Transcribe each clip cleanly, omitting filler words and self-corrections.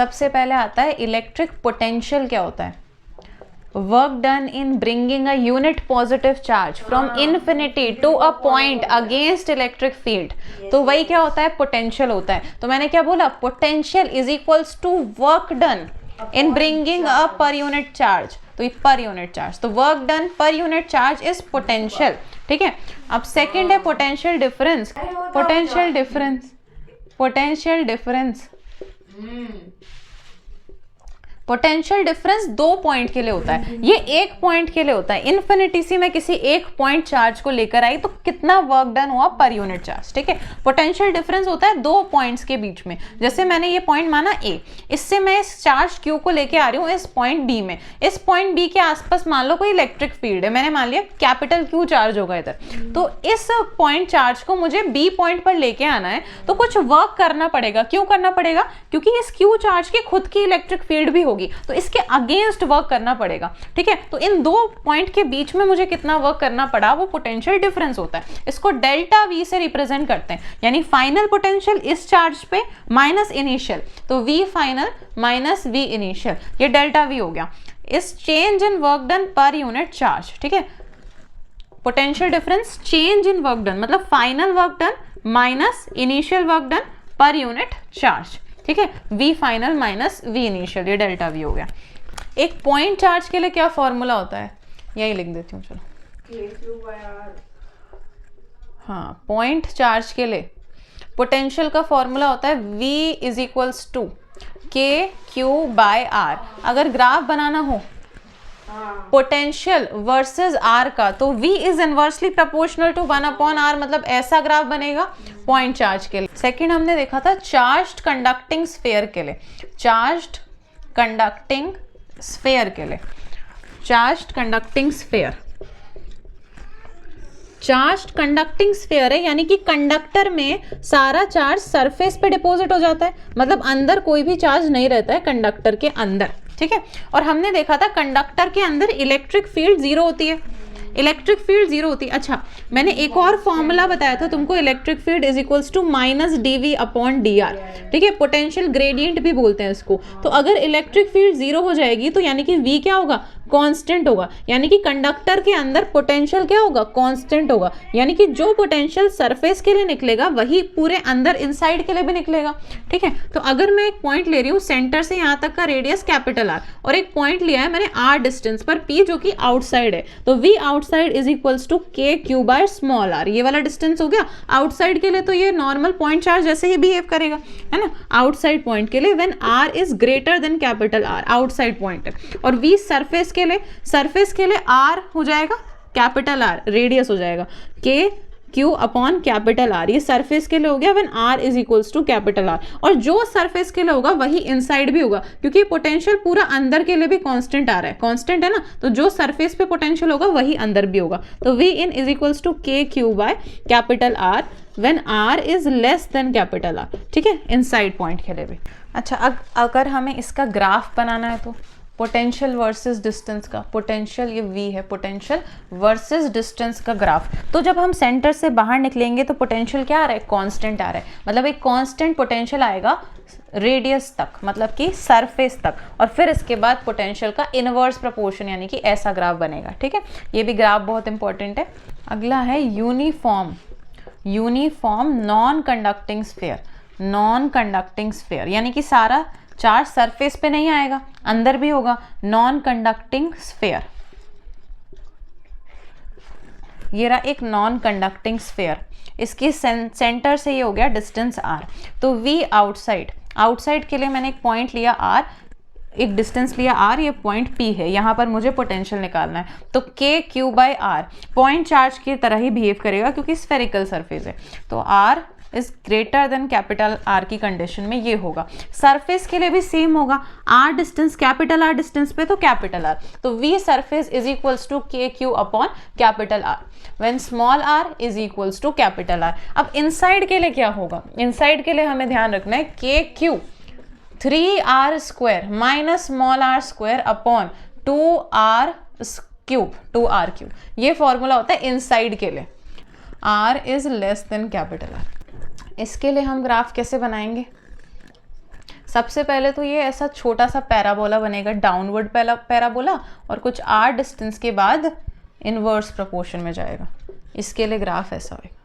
सबसे पहले आता है इलेक्ट्रिक पोटेंशियल क्या होता है, work done in bringing a unit positive charge from infinity to a point against electric field, तो वही क्या होता है, पोटेंशियल होता है। तो मैंने क्या बोला, potential is equals to work done in bringing a per unit charge, तो ये पर यूनिट चार्ज, तो work done per unit charge is potential, ठीक है। अब सेकंड है potential difference, potential difference, potential difference, potential difference 2 point के लिए होता है, ये 1 पॉइंट के लिए होता है। इन्फिनिटी से मैं किसी 1 पॉइंट चार्ज को लेकर आई तो कितना वर्क डन हुआ पर यूनिट चार्ज, ठीक है। पोटेंशियल डिफरेंस होता है 2 पॉइंट्स के बीच में, जैसे मैंने ये पॉइंट माना A, इससे मैं इस चार्ज Q को लेके आ रही हूँ इस पॉइंट B में, इस पॉइंट B के आसपास मान लो कोई इलेक्ट्रिक फील्ड है, मैंने मान लिया कैपिटल Q चार्ज होगा इधर, तो इस पॉइंट चार्ज को मुझे B पॉइंट पर लेके आना है तो कुछ वर्क करना पड़ेगा। क्यों करना पड़ेगा, क्योंकि इस Q चार्ज की खुद की इलेक्ट्रिक फील्ड भी होगी, तो इसके अगेंस्ट वर्क करना पड़ेगा, ठीक है। तो इन 2 पॉइंट के बीच में मुझे कितना वर्क करना पड़ा, वो पोटेंशियल डिफरेंस होता है। इसको डेल्टा V से रिप्रेजेंट करते हैं, यानी फाइनल पोटेंशियल इस चार्ज पे माइनस इनिशियल, तो V final minus V initial, ये डेल्टा V हो गया। Is change in work done per unit charge, ठीक है, potential difference change in work done मतलब final work done minus initial work done per unit charge, ठीक है, V final minus V initial, ये delta V हो गया। एक point charge के लिए क्या फॉर्मूला होता है, यही लिख देती हूँ, चलो। हाँ, पॉइंट चार्ज के लिए पोटेंशियल का फॉर्मूला होता है V is equals to KQ/R। अगर ग्राफ बनाना हो पोटेंशियल वर्सेस R का, तो V is inversely proportional to 1/R, मतलब ऐसा ग्राफ बनेगा पॉइंट चार्ज के लिए। सेकंड हमने देखा था चार्ज्ड कंडक्टिंग स्फीयर के लिए, चार्ज्ड कंडक्टिंग स्फीयर के लिए, charged conducting sphere, charged conducting sphere है, यानी कि कंडक्टर में सारा चार्ज सरफेस पे डिपॉजिट हो जाता है, मतलब अंदर कोई भी चार्ज नहीं रहता है कंडक्टर के अंदर, ठीक है। और हमने देखा था कंडक्टर के अंदर इलेक्ट्रिक फील्ड 0 होती है, इलेक्ट्रिक फील्ड 0 होती है। अच्छा, मैंने एक और फॉर्मूला बताया था तुमको, electric field is equals to -dV/dr, ठीक है, पोटेंशियल ग्रेडियंट भी बोलते हैं इसको। तो अगर इलेक्ट्रिक फील्ड 0 हो जाएगी तो यानी कि V क्या होगा, कांस्टेंट होगा, यानी कि कंडक्टर के अंदर पोटेंशियल क्या होगा, कांस्टेंट होगा, यानी कि जो पोटेंशियल सरफेस के लिए निकलेगा वही पूरे अंदर इनसाइड के लिए भी निकलेगा, ठीक है। तो अगर मैं एक पॉइंट ले रही हूँ, सेंटर से यहाँ तक का रेडियस कैपिटल R, और एक पॉइंट लिया है मैंने R डिस्टेंस पर P जो कि आउटसाइड है, तो V outside is equals to KQ/r, ये वाला डिस्टेंस हो गया आउटसाइड के लिए। तो ये नॉर्मल पॉइंट चार्ज जैसे ही बिहेव करेगा, है ना, आउटसाइड पॉइंट के लिए when R is greater than capital R, outside point है। और V सरफेस के लिए R हो जाएगा कैपिटल R, रेडियस हो जाएगा KQ/R, ये सरफेस के लिए हो गया when R is equals to capital R। और जो सरफेस के लिए होगा वही इनसाइड भी होगा, क्योंकि पोटेंशियल पूरा अंदर के लिए भी कांस्टेंट आ रहा है, कांस्टेंट है ना, तो जो सरफेस पे पोटेंशियल होगा वही अंदर भी होगा। तो V in is equals to KQ/R when R is less than capital R, ठीक है, इनसाइड पॉइंट के लिए भी। अच्छा, अगर हमें इसका ग्राफ बनाना है तो पोटेंशियल वर्सेस डिस्टेंस का, पोटेंशियल ये V है, पोटेंशियल वर्सेस डिस्टेंस का ग्राफ, तो जब हम सेंटर से बाहर निकलेंगे तो पोटेंशियल क्या आ रहा है, कांस्टेंट आ रहा है, मतलब एक कांस्टेंट पोटेंशियल आएगा रेडियस तक, मतलब कि सरफेस तक, और फिर इसके बाद पोटेंशियल का इनवर्स प्रोपोर्शन, यानी कि ऐसा ग्राफ बनेगा, ठीक है। ये भी ग्राफ बहुत इंपॉर्टेंट है। अगला है uniform, uniform non conducting sphere, non conducting sphere, यानी कि सारा चार्ज सरफेस पे नहीं आएगा, अंदर भी होगा, नॉन कंडक्टिंग स्फीयर। ये रहा एक नॉन कंडक्टिंग स्फीयर, इसकी सेंटर से ये हो गया डिस्टेंस R, तो V आउटसाइड, आउटसाइड के लिए मैंने एक पॉइंट लिया R, एक डिस्टेंस लिया R, ये पॉइंट P है, यहाँ पर मुझे पोटेंशियल निकालना है, तो KQ/R पॉइंट चार्ज की तरह ही बिहेव करेगा क्योंकि स्फेरिकल सरफेस है, तो R is greater than capital R की कंडीशन में ये होगा। सरफेस के लिए भी सेम होगा, R distance capital R distance पे तो कैपिटल R, तो V surface is equals to KQ/R when small r is equals to capital R। अब इनसाइड के लिए क्या होगा, इनसाइड के लिए हमें ध्यान रखना है KQ 3R² minus small r² upon 2R³, ये फॉर्मूला होता है इनसाइड के लिए, R is less than capital R। इसके लिए हम ग्राफ कैसे बनाएंगे, सबसे पहले तो ये ऐसा छोटा सा पैराबोला बनेगा, डाउनवर्ड पैराबोला, और कुछ r डिस्टेंस के बाद इनवर्स प्रोपोर्शन में जाएगा। इसके लिए ग्राफ ऐसा होगा।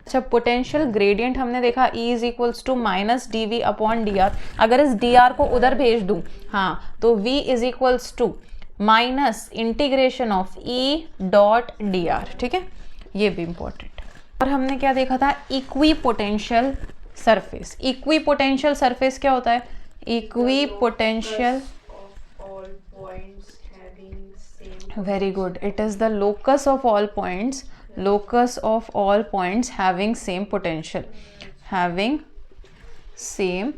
अच्छा, पोटेंशियल ग्रेडियंट हमने देखा E is equals to minus D V upon D R. अगर इस डी आर को उधर भेज दूँ, हाँ, तो V is equals to minus integration of E dot D R. ठीक है, ये भी इंपॉर्टेंट। और हमने क्या देखा था, equi potential surface. Equi potential surface क्या होता है? Equi potential, very good, it is the locus of all points, locus of all points having same potential, having same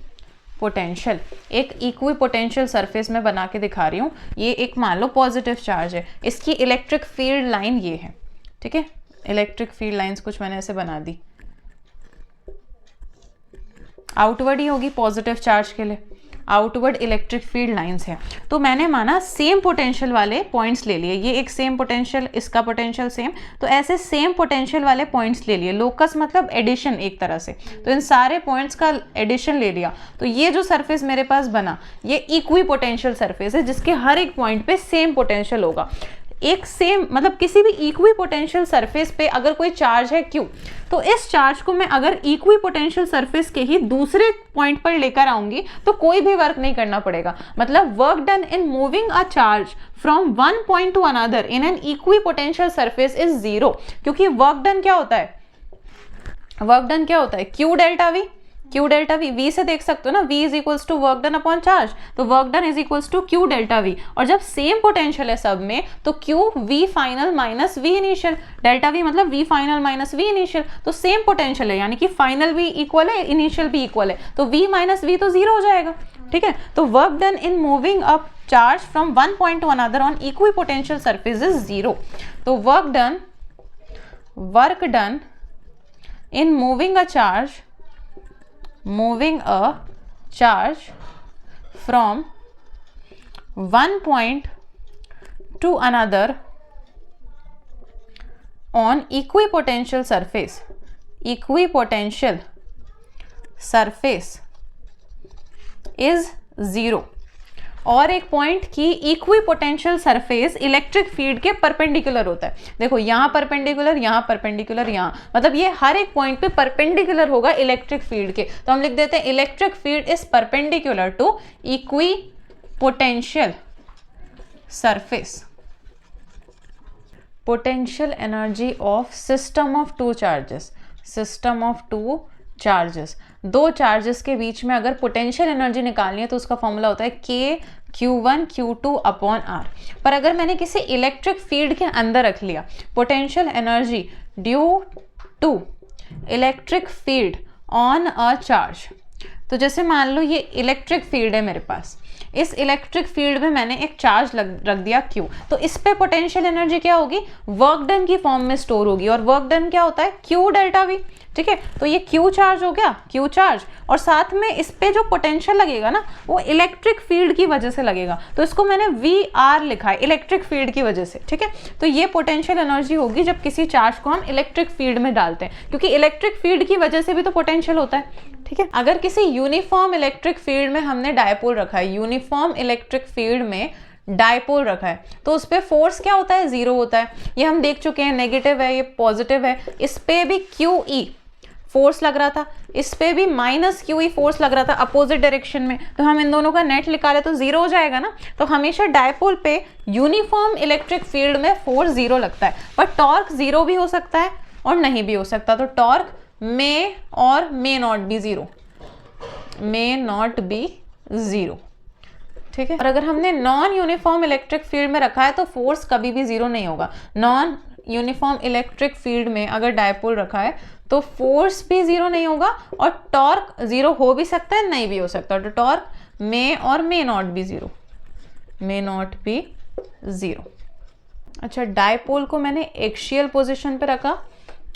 potential। एक इक्वी पोटेंशियल सरफेस में बना के दिखा रही हूँ। ये एक मान लो पॉजिटिव चार्ज है, इसकी इलेक्ट्रिक फील्ड लाइन ये है। ठीक है, इलेक्ट्रिक फील्ड लाइंस कुछ मैंने ऐसे बना दी, आउटवर्ड ही होगी पॉजिटिव चार्ज के लिए, आउटवर्ड इलेक्ट्रिक फील्ड लाइंस है। तो मैंने माना सेम पोटेंशियल वाले पॉइंट्स ले लिए, ये एक सेम पोटेंशियल, इसका पोटेंशियल सेम, तो ऐसे सेम पोटेंशियल वाले पॉइंट्स ले लिए। लोकस मतलब एडिशन एक तरह से, तो इन सारे पॉइंट्स का एडिशन ले लिया। तो ये जो सरफेस मेरे पास बना, ये इक्वी पोटेंशियल सरफेस है, जिसके हर एक पॉइंट पे सेम पोटेंशियल होगा। एक सेम मतलब किसी भी इक्वी पोटेंशियल सरफेस पे अगर कोई चार्ज है Q, तो इस चार्ज को मैं अगर इक्वी पोटेंशियल सरफेस के ही दूसरे पॉइंट पर लेकर आऊंगी तो कोई भी वर्क नहीं करना पड़ेगा। मतलब work done in moving a charge from one point to another in an equipotential surface is zero. क्योंकि वर्क डन क्या होता है, वर्क डन क्या होता है, Q delta V, Q delta V, V से देख सकते हो ना, V is equals to work done upon charge, तो work done is equals to Q delta V। और जब सेम पोटेंशियल है सब में, तो Q V final minus V initial, delta V मतलब V final minus V initial, तो same potential है, यानी कि फाइनल भी इक्वल है, इनिशियल भी इक्वल है, तो V माइनस V तो जीरो हो जाएगा। ठीक है, तो work done in moving a charge from one point to another on equipotential surface is zero. तो work done in moving a charge from one point to another on equipotential surface is zero। और एक point की equi potential surface electric field के perpendicular होता है। देखो यहाँ perpendicular, यहाँ परपेंडिकुलर, यहाँ, मतलब ये हर एक पॉइंट पे परपेंडिकुलर होगा इलेक्ट्रिक फील्ड के। तो हम लिख देते हैं electric field is perpendicular to equipotential surface. Potential energy of system of two charges, system of two charges, दो चार्जेस के बीच में अगर पोटेंशियल एनर्जी निकालनी है तो उसका फॉर्मूला होता है K Q1 Q2 upon R। पर अगर मैंने किसी इलेक्ट्रिक फील्ड के अंदर रख लिया potential energy due to electric field on a charge, तो जैसे मान लो ये इलेक्ट्रिक फील्ड है मेरे पास, इस इलेक्ट्रिक फील्ड में मैंने एक चार्ज रख दिया Q, तो इस पे पोटेंशियल एनर्जी क्या होगी, वर्क डन की फॉर्म में स्टोर होगी, और वर्क डन क्या होता है, Q डेल्टा V। ठीक है, तो ये Q चार्ज हो गया, Q चार्ज, और साथ में इस पे जो पोटेंशियल लगेगा ना, वो इलेक्ट्रिक फील्ड की वजह से लगेगा, तो इसको मैंने VR लिखा है, इलेक्ट्रिक फील्ड की वजह से। ठीक है, तो ये पोटेंशियल एनर्जी होगी जब किसी चार्ज को हम इलेक्ट्रिक फील्ड में डालते हैं, क्योंकि इलेक्ट्रिक फील्ड की वजह से भी तो पोटेंशियल होता है। ठीक है, अगर किसी यूनिफॉर्म इलेक्ट्रिक फील्ड में हमने डायपोल रखा है, यूनिफॉर्म इलेक्ट्रिक फील्ड में डायपोल रखा है, तो उस पर फोर्स क्या होता है, जीरो होता है। ये हम देख चुके हैं, नेगेटिव है, ये पॉजिटिव है। इस पे भी QE फोर्स लग रहा था, इस पे भी माइनस QE फोर्स लग रहा था अपोजिट डायरेक्शन में, तो हम इन दोनों का नेट निकाले तो जीरो हो जाएगा ना। तो हमेशा डायपोल पे यूनिफॉर्म इलेक्ट्रिक फील्ड में फोर्स जीरो लगता है, पर टॉर्क जीरो भी हो सकता है और नहीं भी हो सकता। तो टॉर्क मे और may not be zero, may not be zero. ठीक है, और अगर हमने नॉन यूनिफॉर्म इलेक्ट्रिक फील्ड में रखा है तो फोर्स कभी भी जीरो नहीं होगा। नॉन यूनिफॉर्म इलेक्ट्रिक फील्ड में अगर डायपोल रखा है तो फोर्स भी जीरो नहीं होगा, और टॉर्क जीरो हो भी सकता है, नहीं भी हो सकता। तो टॉर्क मे और may not be zero, may not be zero. अच्छा, डायपोल को मैंने एक्सियल पोजीशन पे रखा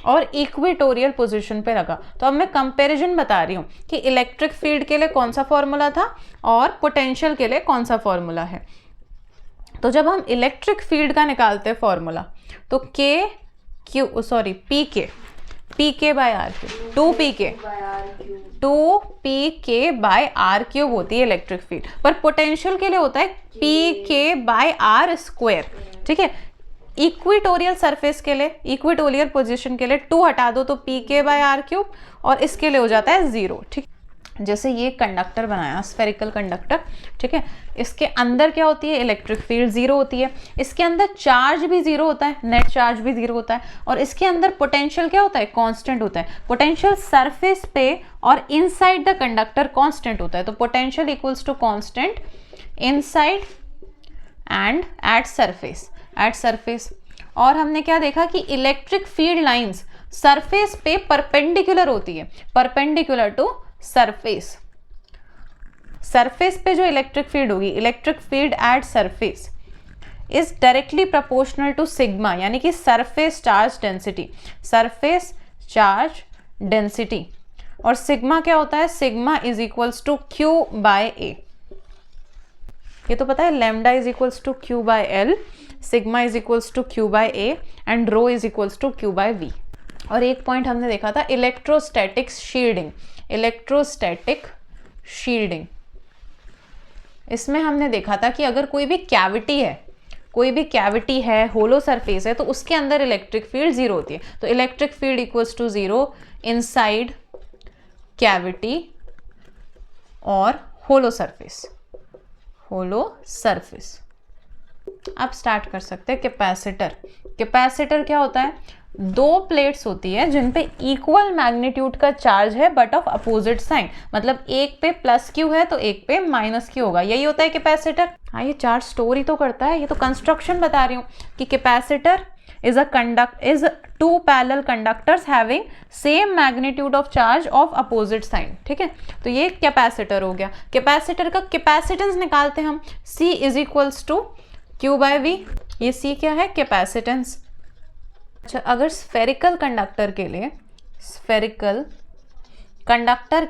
और इक्वेटोरियल पोजीशन पे रखा। तो अब मैं कंपैरिजन बता रही हूँ कि इलेक्ट्रिक फील्ड के लिए कौन सा फॉर्मूला था और पोटेंशियल के लिए कौन सा फॉर्मूला है। तो जब हम इलेक्ट्रिक फील्ड का निकालते हैं फॉर्मूला, तो P पी के by R cube, 2 by R cube होती है इलेक्ट्रिक फील्ड, पर पोटेंशियल के लिए होता है पी के बाय आर स्क्वायर। ठीक है, इक्वेटोरियल सरफेस के लिए, इक्वेटोरियल पोजीशन के लिए 2 हटा दो तो पी के बाय आर क्यूब, और इसके लिए हो जाता है 0। ठीक, जैसे ये कंडक्टर बनाया, स्फेरिकल कंडक्टर, ठीक है, इसके अंदर क्या होती है, इलेक्ट्रिक फील्ड 0 होती है, इसके अंदर चार्ज भी 0 होता है, नेट चार्ज भी 0 होता है, और इसके अंदर पोटेंशियल क्या होता है, कांस्टेंट होता है। पोटेंशियल सरफेस पे और इनसाइड द कंडक्टर कांस्टेंट होता है, तो potential equals to constant inside and at surface. और हमने क्या देखा कि इलेक्ट्रिक फील्ड लाइंस सरफेस पे परपेंडिकुलर होती है, परपेंडिकुलर टू सरफेस पे जो इलेक्ट्रिक फील्ड होगी, electric field at surface is directly proportional to sigma, यानी कि सरफेस चार्ज डेंसिटी। और सिग्मा क्या होता है, sigma is equals to Q by A. ये तो पता है, lambda is equals to Q by L, sigma is equals to Q by A and rho is equals to Q by V. और एक पॉइंट हमने देखा था, इलेक्ट्रोस्टैटिक शील्डिंग। इसमें हमने देखा था कि अगर कोई भी कैविटी है, होलो सरफेस है, तो उसके अंदर इलेक्ट्रिक फील्ड 0 होती है। तो electric field equals to 0 inside cavity और होलो सरफेस। अब स्टार्ट कर सकते हैं कैपेसिटर क्या होता है, 2 प्लेट्स होती है जिन पे इक्वल मैग्नीट्यूड का चार्ज है बट ऑफ अपोजिट साइन, मतलब एक पे प्लस क्यू है तो एक पे माइनस क्यू होगा, यही होता है कैपेसिटर। हाँ, ये चार्ज स्टोर ही तो करता है, ये तो कंस्ट्रक्शन बता रही हूँ कि capacitor is 2 parallel conductors having same magnitude of charge of opposite sign। ठीक है, तो ये कैपेसिटर हो गया। कैपेसिटर का कैपेसिटेंस निकालते हैं हम, C is equals to Q by V। ये C क्या है, कैपेसिटेंस। अच्छा, अगर स्फेरिकल कंडक्टर के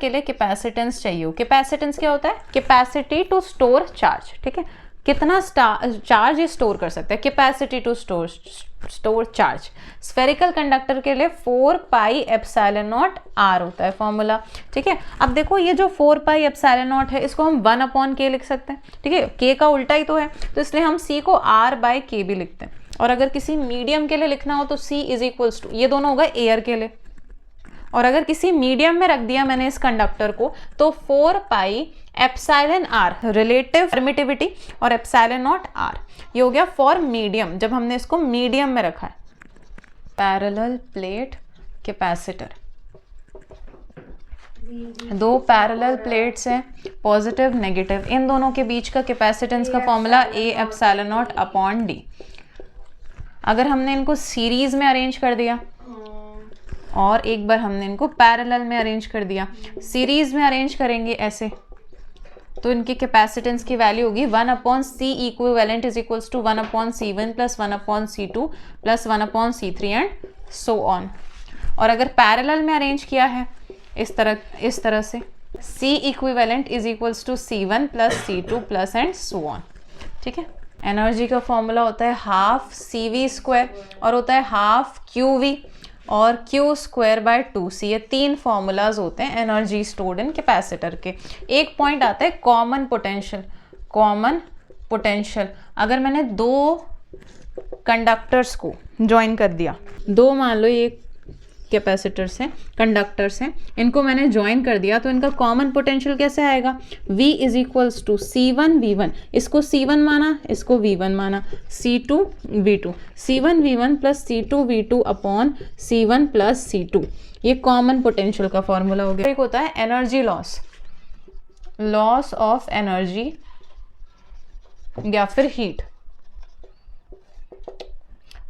लिए कैपेसिटेंस चाहिए हो, कैपेसिटेंस क्या होता है, कैपेसिटी टू स्टोर चार्ज। ठीक है, कितना चार्ज ये स्टोर कर सकता है, capacity to store charge. Spherical conductor के लिए 4 पाई एप्सिलॉन नॉट आर होता है फॉर्मूला। ठीक है, अब देखो ये जो 4 पाई एप्सिलॉन नॉट है, इसको हम 1 अपॉन के लिख सकते हैं। ठीक है, के का उल्टा ही तो है, तो इसलिए हम सी को आर बाय के भी लिखते हैं। और अगर किसी मीडियम के लिए लिखना हो तो सी इज इक्वल्स टू, ये दोनों होगा एयर के लिए, और अगर किसी मीडियम में रख दिया मैंने इस कंडक्टर को तो 4 pi epsilon R relative permittivity और एप्सिलॉन नॉट आर, ये हो गया फॉर मीडियम, जब हमने इसको मीडियम में रखा है। Parallel plate capacitor, 2 parallel plates हैं, पॉजिटिव नेगेटिव, इन दोनों के बीच का कैपेसिटेंस का formula A epsilon not upon D. अगर हमने इनको सीरीज में अरेंज कर दिया और एक बार हमने इनको पैरेलल में अरेंज कर दिया, सीरीज में अरेंज करेंगे ऐसे, तो इनकी कैपेसिटेंस की वैल्यू होगी 1 upon C equivalent is equals to 1 upon C1 plus 1 upon C2 plus 1 upon C3 and so on. और अगर पैरेलल में अरेंज किया है इस तरह से, C equivalent is equals to C1 plus C2 plus and so on. ठीक है, एनर्जी का फॉर्मूला होता है हाफ CV स्क्वायर और होता है हाफ QV और Q स्क्वायर बाय 2C। ये 3 फॉर्मूलाज होते हैं एनर्जी स्टोर्ड इन कैपेसिटर के। एक पॉइंट आता है कॉमन पोटेंशियल। अगर मैंने 2 कंडक्टर्स को ज्वाइन कर दिया, 2 मान लो ये कैपेसिटर्स हैं, कंडक्टर्स हैं, इनको मैंने ज्वाइन कर दिया, तो इनका कॉमन पोटेंशियल कैसे आएगा, V is equals to C1 V1, इसको C1 माना, इसको V1 माना, C2 V2, C1 V1 plus C2 V2 upon C1 plus C2, ये कॉमन पोटेंशियल का फॉर्मूला हो गया। एक होता है एनर्जी लॉस ऑफ एनर्जी या फिर हीट।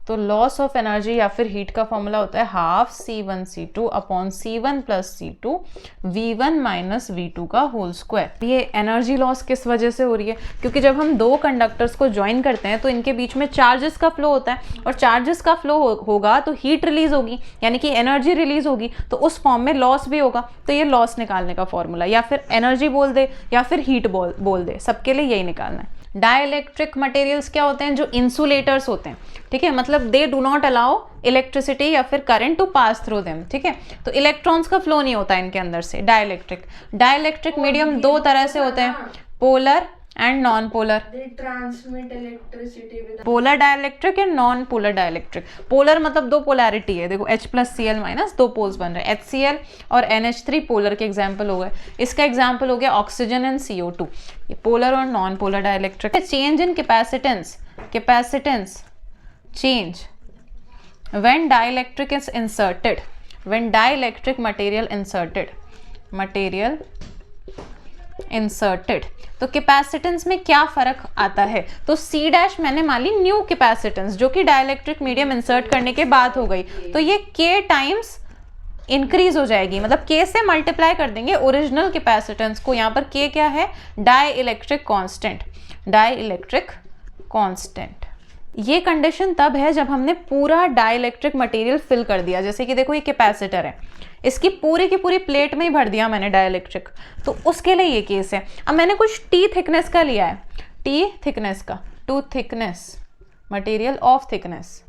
तो लॉस ऑफ एनर्जी या फिर हीट का फॉर्मूला होता है half C1 C2 upon C1 plus C2 V1 minus V2 का होल स्क्वायर। ये एनर्जी लॉस किस वजह से हो रही है, क्योंकि जब हम 2 कंडक्टर्स को ज्वाइन करते हैं तो इनके बीच में चार्जेस का फ्लो होता है, और चार्जेस का फ्लो होगा तो हीट रिलीज होगी, यानी कि एनर्जी रिलीज होगी, तो उस फॉर्म में लॉस भी होगा। तो ये लॉस निकालने का फॉर्मूला, या फिर एनर्जी बोल दे या फिर हीट बोल दे, सबके लिए यही निकालना है। डाइलेक्ट्रिक मटेरियल्स क्या होते हैं? जो इंसुलेटर्स होते हैं, ठीक है, मतलब they do not allow electricity या फिर current to pass through them, ठीक है, तो इलेक्ट्रॉन्स का फ्लो नहीं होता इनके अंदर से। डाइलेक्ट्रिक मीडियम दो तरह से होते हैं, polar and non polar. Transmit electricity with polar dielectric and non polar dielectric. Polar मतलब दो पोलैरिटी है, देखो H+Cl- दो पोल्स बन रहे हैं, HCl और NH3 पोलर के एग्जाम्पल हो गए। इसका एग्जाम्पल हो गया ऑक्सीजन एंड CO2, ये पोलर और non polar dielectric. Change in capacitance change when dielectric is inserted, when dielectric material inserted, तो कैपेसिटेंस में क्या फर्क आता है? तो C' मैंने मान ली न्यू कैपेसिटेंस जो कि डाइलेक्ट्रिक मीडियम इंसर्ट करने के बाद हो गई, तो ये K टाइम्स इंक्रीज हो जाएगी, मतलब K से मल्टीप्लाई कर देंगे ओरिजिनल कैपेसिटेंस को। यहाँ पर K क्या है? Dielectric constant. ये कंडीशन तब है जब हमने पूरा डाइलेक्ट्रिक मटेरियल फिल कर दिया, जैसे कि देखो ये कैपेसिटर है, इसकी पूरी की पूरी प्लेट में ही भर दिया मैंने डाइलेक्ट्रिक, तो उसके लिए ये केस है। अब मैंने कुछ T थिकनेस का लिया है, T थिकनेस का, to thickness material of thickness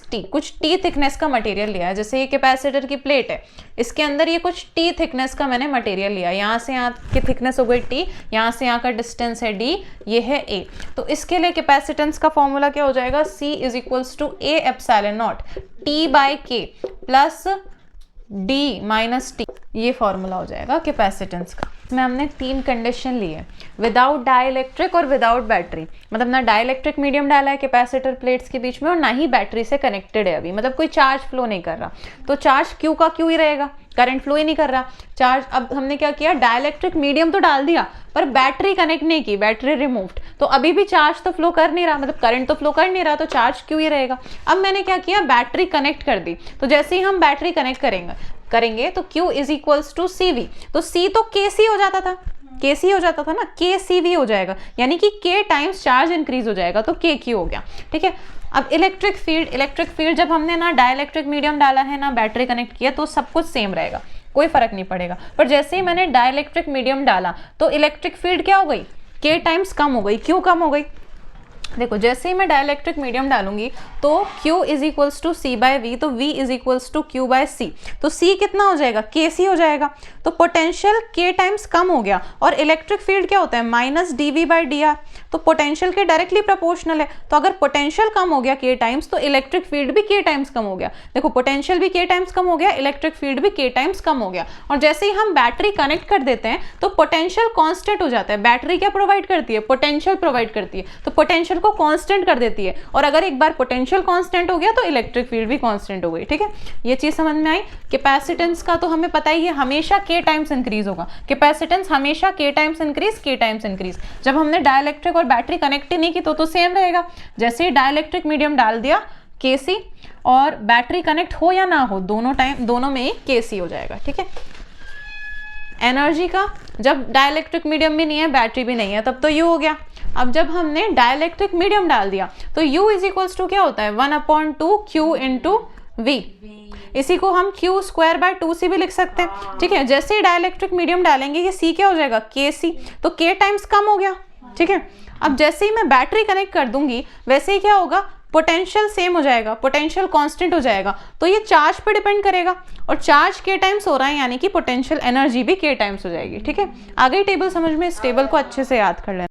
T, कुछ T थिकनेस का मटेरियल लिया है, जैसे ये कैपेसिटर की प्लेट है, इसके अंदर ये कुछ T थिकनेस का मैंने मटेरियल लिया, यहाँ से यहाँ की थिकनेस हो गई T, यहाँ से यहाँ का डिस्टेंस है D, ये है A। तो इसके लिए कैपेसिटेंस का फॉर्मूला क्या हो जाएगा? C = A ε0 T/K plus D - T, ये फॉर्मूला हो जाएगा कैपेसिटेंस का। इसमें हमने 3 कंडीशन ली है, विदाउट डाइलेक्ट्रिक और विदाउट बैटरी, मतलब ना डाइलेक्ट्रिक मीडियम डाला है कैपेसिटर प्लेट्स के बीच में और ना ही बैटरी से कनेक्टेड है अभी, मतलब कोई चार्ज फ्लो नहीं कर रहा, तो चार्ज Q का Q ही रहेगा, करंट फ्लो ही नहीं कर रहा चार्ज। अब हमने क्या किया? डाइलेक्ट्रिक मीडियम तो डाल दिया पर बैटरी कनेक्ट नहीं की, बैटरी रिमूव्ड, तो अभी भी चार्ज तो फ्लो कर नहीं रहा, मतलब करंट तो फ्लो कर नहीं रहा, तो चार्ज Q ही रहेगा। अब मैंने क्या किया? बैटरी कनेक्ट कर दी, तो जैसे ही हम बैटरी कनेक्ट करेंगे तो Q = CV, तो C तो KC हो जाता था, ना, KCV हो जाएगा, यानी कि K टाइम्स चार्ज इंक्रीज हो जाएगा, तो KQ हो गया, ठीक है। अब इलेक्ट्रिक फील्ड जब हमने ना डाइलेक्ट्रिक मीडियम डाला है ना बैटरी कनेक्ट किया, तो सब कुछ सेम रहेगा, कोई फर्क नहीं पड़ेगा। पर जैसे ही मैंने डाइलेक्ट्रिक मीडियम डाला तो इलेक्ट्रिक फील्ड क्या हो गई? K टाइम्स कम हो गई। क्यों कम हो गई? देखो जैसे ही मैं डाइलेक्ट्रिक मीडियम डालूंगी तो Q = C/V, तो V = Q/C, तो C कितना हो जाएगा? KC हो जाएगा, तो पोटेंशियल K टाइम्स कम हो गया, और इलेक्ट्रिक फील्ड क्या होता है? -dV/dr, तो पोटेंशियल के डायरेक्टली प्रोपोर्शनल है, तो अगर पोटेंशियल कम हो गया K टाइम्स, तो इलेक्ट्रिक फील्ड भी K टाइम्स कम हो गया। देखो पोटेंशियल भी K टाइम्स कम हो गया, इलेक्ट्रिक फील्ड भी K टाइम्स कम हो गया, और जैसे ही हम बैटरी कनेक्ट कर देते हैं तो पोटेंशियल कांस्टेंट हो जाता है। बैटरी क्या प्रोवाइड करती है? पोटेंशियल प्रोवाइड करती है, तो पोटेंशियल को कांस्टेंट कर देती है, और अगर एक बार पोटेंशियल कांस्टेंट हो गया तो इलेक्ट्रिक फील्ड भी कांस्टेंट हो गई, ठीक है। ये चीज समझ में आई। कैपेसिटेंस का तो हमें पता ही है, हमेशा K टाइम्स इंक्रीज होगा, कैपेसिटेंस हमेशा K टाइम्स इंक्रीज। जब हमने डाइलेक्ट्रिक और बैटरी कनेक्ट नहीं की तो सेम रहेगा। जैसे ही डाइलेक्ट्रिक मीडियम डाल दिया KC, और बैटरी कनेक्ट हो या ना हो, दोनों में ही KC हो जाएगा, ठीक है। एनर्जी का, जब डाइलेक्ट्रिक मीडियम भी नहीं है बैटरी भी नहीं है तब तो U हो गया। अब जब हमने डाइलेक्ट्रिक मीडियम डाल दिया तो U = क्या होता है? 1/2 Q × V, इसी को हम Q²/2C भी लिख सकते हैं, ठीक है। जैसे ही डाइलेक्ट्रिक मीडियम डालेंगे ये C क्या हो जाएगा? KC, तो K टाइम्स कम हो गया, ठीक है। अब जैसे ही मैं बैटरी कनेक्ट कर दूंगी वैसे ही क्या होगा? पोटेंशियल सेम हो जाएगा, पोटेंशियल कांस्टेंट हो जाएगा, तो ये चार्ज पे डिपेंड करेगा, और चार्ज K टाइम्स हो रहा है यानी कि पोटेंशियल एनर्जी भी K टाइम्स हो जाएगी, ठीक है। आगे टेबल समझ में, इस टेबल को अच्छे से याद कर लेना।